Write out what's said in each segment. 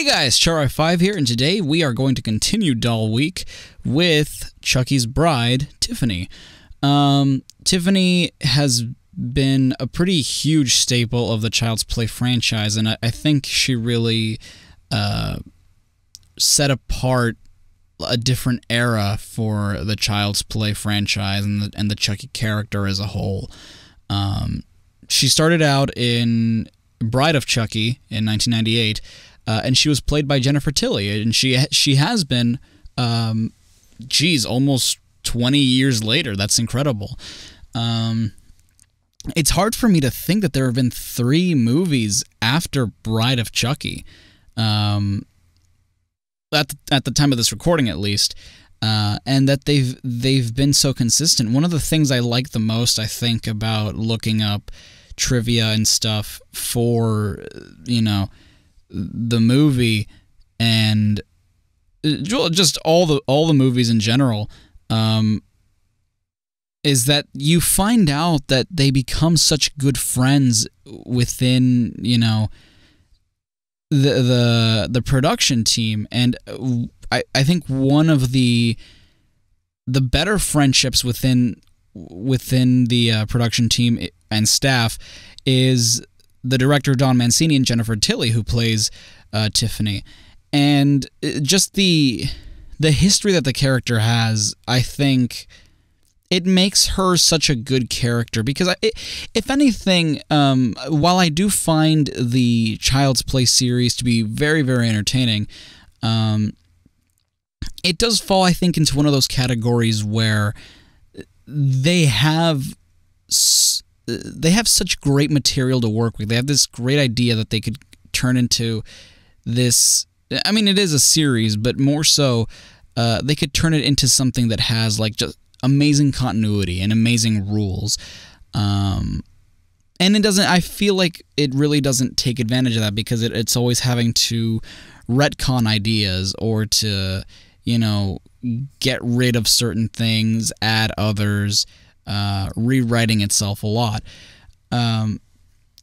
guys, Char5 here, and today we are going to continue Doll Week with Chucky's bride, Tiffany. Tiffany has been a pretty huge staple of the Child's Play franchise, and I think she really set apart a different era for the Child's Play franchise and the Chucky character as a whole. She started out in Bride of Chucky in 1998, and she was played by Jennifer Tilly, and she has been, almost 20 years later. That's incredible. It's hard for me to think that there have been 3 movies after Bride of Chucky, at the time of this recording at least, and that they've been so consistent. One of the things I like the most, I think, about looking up trivia and stuff for, the movie and just all the movies in general, is that you find out that they become such good friends within, the production team. And I think one of the better friendships within the production team and staff is the director Don Mancini and Jennifer Tilly, who plays Tiffany. And just the history that the character has, I think it makes her such a good character, because if anything, while I do find the Child's Play series to be very, very entertaining, it does fall, I think, into one of those categories where they have such great material to work with. They have this great idea that they could turn into this. I mean, it is a series, but more so, they could turn it into something that has just amazing continuity and amazing rules. And it doesn't. I feel like it really doesn't take advantage of that, because it's always having to retcon ideas or to, get rid of certain things, add others, rewriting itself a lot, and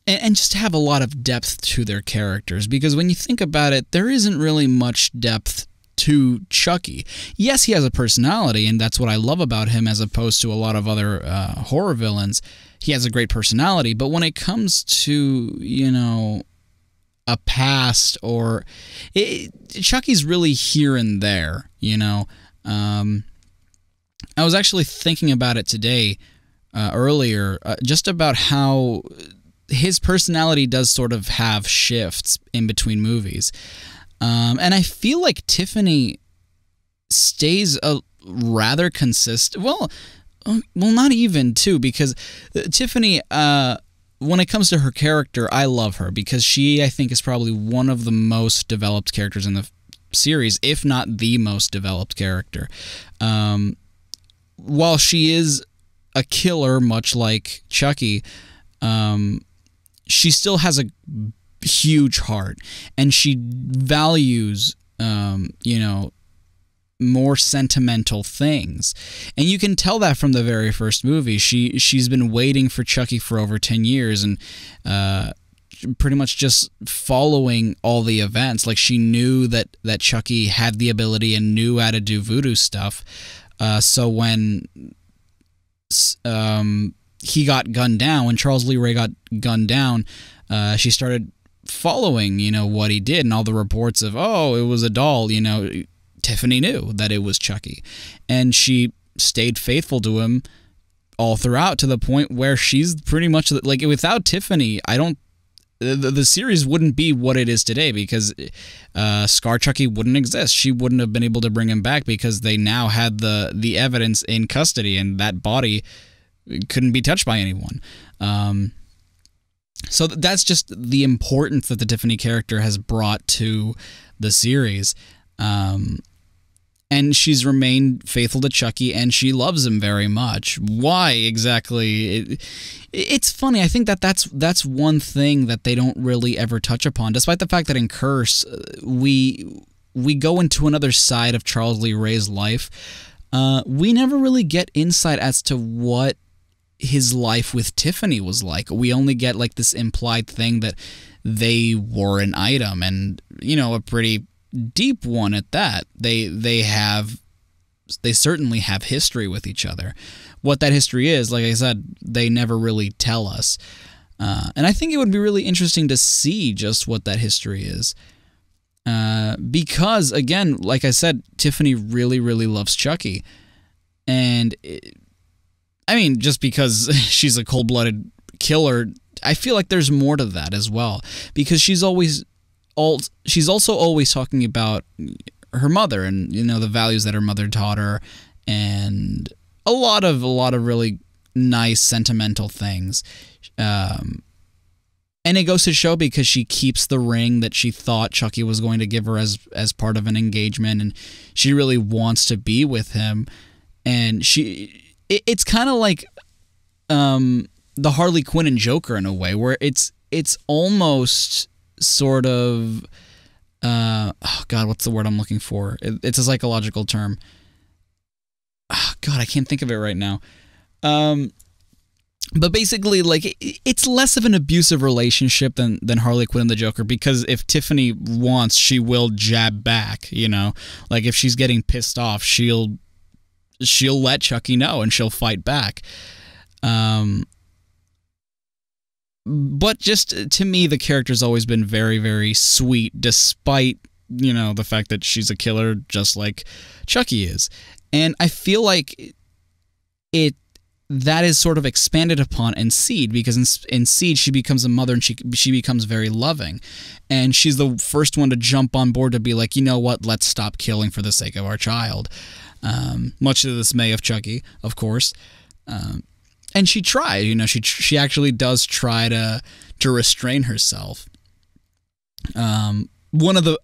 just have a lot of depth to their characters. Because when you think about it, there isn't really much depth to Chucky. Yes, he has a personality, and that's what I love about him, as opposed to a lot of other horror villains. He has a great personality, but when it comes to, a past, or Chucky's really here and there, I was actually thinking about it today, earlier, just about how his personality does sort of have shifts in between movies. And I feel like Tiffany stays a rather consistent. Well, not even, too, because Tiffany, when it comes to her character, I love her, because she, I think, is probably one of the most developed characters in the series, if not the most developed character. While she is a killer, much like Chucky, she still has a huge heart, and she values, more sentimental things. And you can tell that from the very first movie. She's been waiting for Chucky for over 10 years, and pretty much just following all the events. Like, she knew that Chucky had the ability and knew how to do voodoo stuff. So when he got gunned down, when Charles Lee Ray got gunned down, she started following, what he did, and all the reports of, oh, it was a doll, Tiffany knew that it was Chucky. And she stayed faithful to him all throughout, to the point where she's pretty much, like, without Tiffany, the series wouldn't be what it is today, because Scar Chucky wouldn't exist. She wouldn't have been able to bring him back, because they now had the evidence in custody, and that body couldn't be touched by anyone. So that's just the importance that the Tiffany character has brought to the series. And she's remained faithful to Chucky, and she loves him very much. Why exactly? It's funny. I think that's one thing that they don't really ever touch upon, despite the fact that in Curse we go into another side of Charles Lee Ray's life. We never really get insight as to what his life with Tiffany was like. We only get like this implied thing that they were an item, and a pretty deep one at that. They certainly have history with each other. What that history is, like I said, they never really tell us. And I think it would be really interesting to see just what that history is. Because, again, like I said, Tiffany really, really loves Chucky. And, just because she's a cold-blooded killer, I feel like there's more to that as well. Because she's also always talking about her mother and, the values that her mother taught her, and a lot of really nice sentimental things. And it goes to show because she keeps the ring that she thought Chucky was going to give her as part of an engagement, and she really wants to be with him. And it's kind of like the Harley Quinn and Joker in a way, where it's almost sort of oh God, what's the word I'm looking for? It's a psychological term. Oh God, I can't think of it right now. But basically, like, it's less of an abusive relationship than Harley Quinn and the Joker, because if Tiffany wants, she will jab back, Like, if she's getting pissed off, she'll let Chucky know, and she'll fight back. But just, to me, the character's always been very, very sweet, despite, the fact that she's a killer, just like Chucky is. And I feel like that is sort of expanded upon in Seed, because in Seed she becomes a mother, and she becomes very loving, and she's the first one to jump on board to be like, what, let's stop killing for the sake of our child, much to the dismay of Chucky, of course. And she tried, she actually does try to restrain herself. I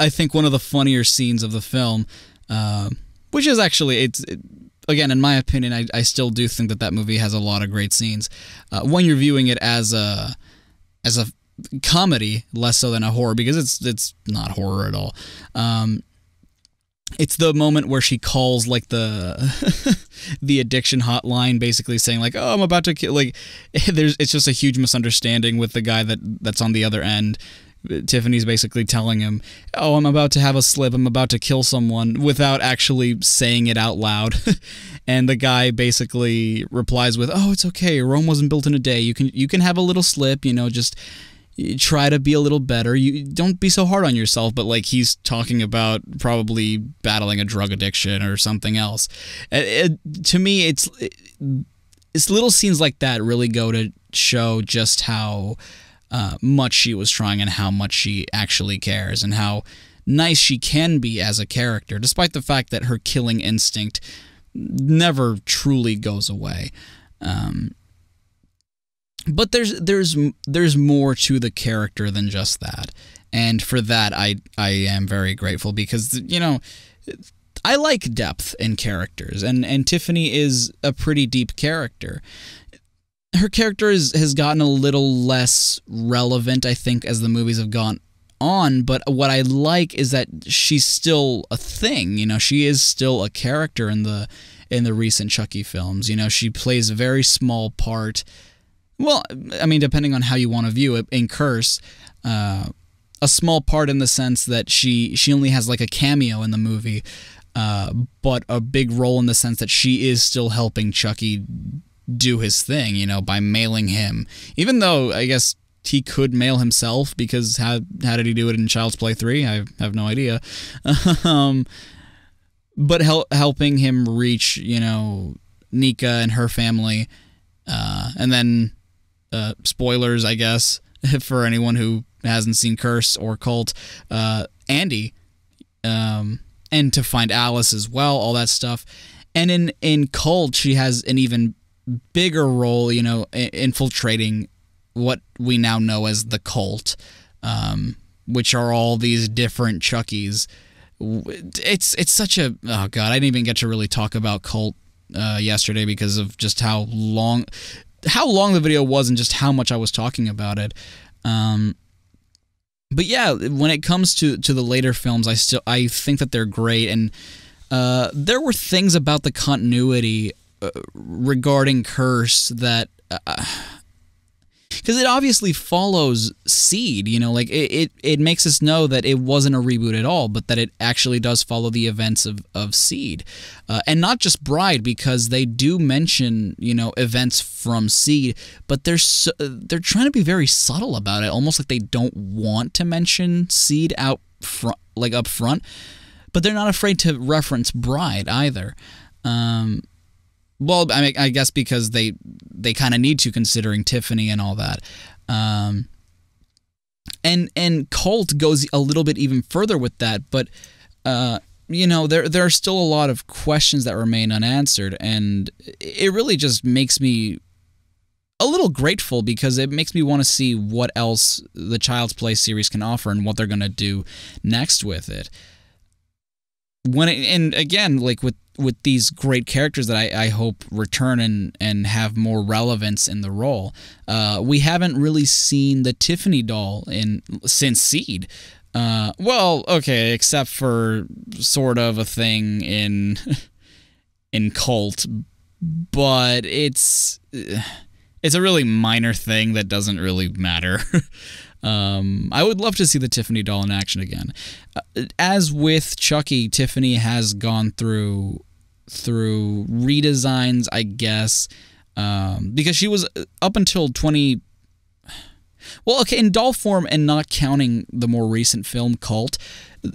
think one of the funnier scenes of the film, which is actually, again, in my opinion, I still do think that movie has a lot of great scenes. When you're viewing it as a comedy, less so than a horror, because it's not horror at all. It's the moment where she calls, like, the the addiction hotline, basically saying, like, oh, I'm about to kill, like, it's just a huge misunderstanding with the guy that's on the other end. Tiffany's basically telling him, oh, I'm about to have a slip, I'm about to kill someone, without actually saying it out loud. And the guy basically replies with, oh, it's okay, Rome wasn't built in a day, you can have a little slip, just try to be a little better, you don't be so hard on yourself. But, like, he's talking about probably battling a drug addiction or something else. To me, it's little scenes like that really go to show just how much she was trying, and how much she actually cares, and how nice she can be as a character, despite the fact that her killing instinct never truly goes away. But there's more to the character than just that, and for that I am very grateful, because I like depth in characters, and Tiffany is a pretty deep character. Her character has gotten a little less relevant, I think, as the movies have gone on, but what I like is that she's still a thing. She is still a character in the recent Chucky films. She plays a very small part. Well, depending on how you want to view it, in Curse, a small part in the sense that she only has, like, a cameo in the movie, but a big role in the sense that she is still helping Chucky do his thing, by mailing him. Even though, I guess, he could mail himself, because how did he do it in Child's Play 3? I have no idea. But helping him reach, Nika and her family, and then, spoilers, I guess, for anyone who hasn't seen Curse or Cult, Andy, and to find Alice as well, all that stuff. And in Cult, she has an even bigger role, infiltrating what we now know as the Cult, which are all these different Chuckies. It's such a, oh God, I didn't even get to really talk about Cult yesterday, because of just how long the video was, and just how much I was talking about it. But yeah, when it comes to the later films, I think that they're great, and there were things about the continuity regarding Curse that because it obviously follows Seed, you know, like it makes us know that it wasn't a reboot at all, but that it actually does follow the events of Seed, and not just Bride, because they do mention, you know, events from Seed, but they're trying to be very subtle about it, almost like they don't want to mention Seed up front, but they're not afraid to reference Bride either. Well, I mean, I guess because they kind of need to, considering Tiffany and all that. And Cult goes a little bit even further with that, but you know, there are still a lot of questions that remain unanswered, and it really just makes me a little grateful, because it makes me want to see what else the Child's Play series can offer and what they're going to do next with it. And again, like with these great characters that I hope return and have more relevance in the role, we haven't really seen the Tiffany doll since Seed. Well, okay, except for sort of a thing in Cult, but it's a really minor thing that doesn't really matter. I would love to see the Tiffany doll in action again. As with Chucky, Tiffany has gone through redesigns, I guess, because she was up until well, okay, in doll form and not counting the more recent film Cult,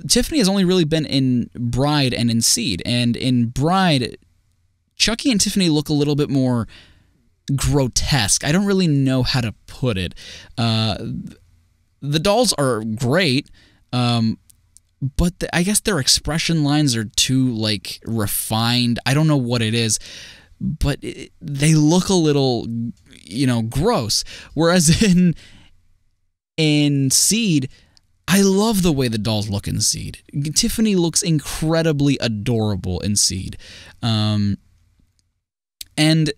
Tiffany has only really been in Bride and in Seed. And in Bride, Chucky and Tiffany look a little bit more grotesque. I don't really know how to put it. The dolls are great, but I guess their expression lines are too, like, refined. I don't know what it is, but they look a little, you know, gross. Whereas in Seed, I love the way the dolls look in Seed. Tiffany looks incredibly adorable in Seed. And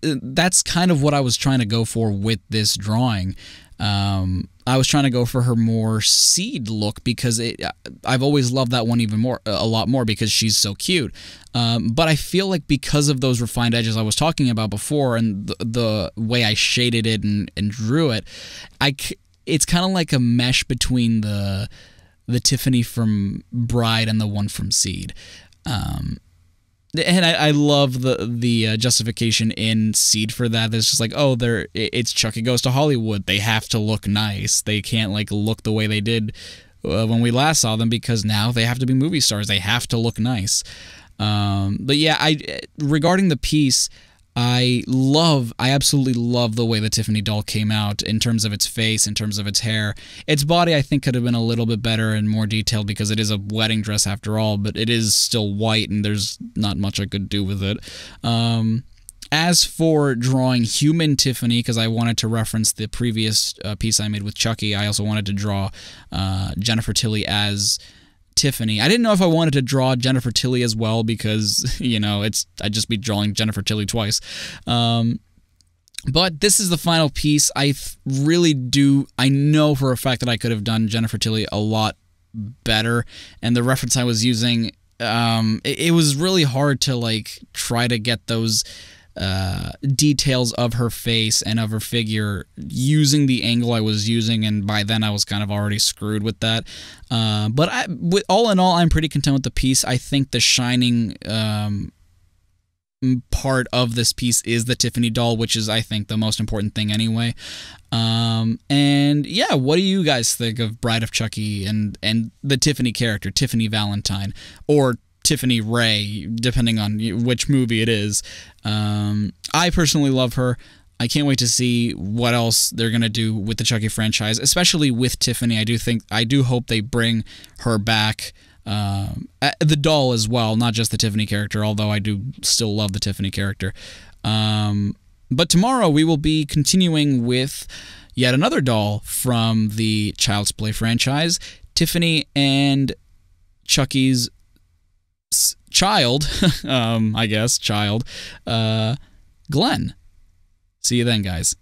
that's kind of what I was trying to go for with this drawing. I was trying to go for her more Seed look, because I've always loved that one a lot more, because she's so cute. But I feel like because of those refined edges I was talking about before, and the way I shaded it and drew it, it's kind of like a mesh between the Tiffany from Bride and the one from Seed. And I love the justification in Seed for that. It's just like, oh, it's Chucky Goes to Hollywood. They have to look nice. They can't, like, look the way they did when we last saw them, because now they have to be movie stars. They have to look nice. But yeah, regarding the piece, I absolutely love the way the Tiffany doll came out, in terms of its face, in terms of its hair. Its body, I think, could have been a little bit better and more detailed, because it is a wedding dress after all, but it is still white, and there's not much I could do with it. As for drawing human Tiffany, because I wanted to reference the previous piece I made with Chucky, I also wanted to draw Jennifer Tilly as Tiffany. I didn't know if I wanted to draw Jennifer Tilly as well, because, you know, I'd just be drawing Jennifer Tilly twice. But this is the final piece. I know for a fact that I could have done Jennifer Tilly a lot better, and the reference I was using, it was really hard to, like, try to get those details of her face and of her figure using the angle I was using, and by then I was kind of already screwed with that. But all in all, I'm pretty content with the piece. I think the shining part of this piece is the Tiffany doll, which is, I think, the most important thing anyway. And yeah, what do you guys think of Bride of Chucky and the Tiffany character, Tiffany Valentine, or Tiffany Ray, depending on which movie it is? I personally love her. I can't wait to see what else they're going to do with the Chucky franchise, especially with Tiffany. I do hope they bring her back, the doll as well, not just the Tiffany character, although I do still love the Tiffany character. But tomorrow we will be continuing with yet another doll from the Child's Play franchise, Tiffany and Chucky's child, Glenn. See you then, guys.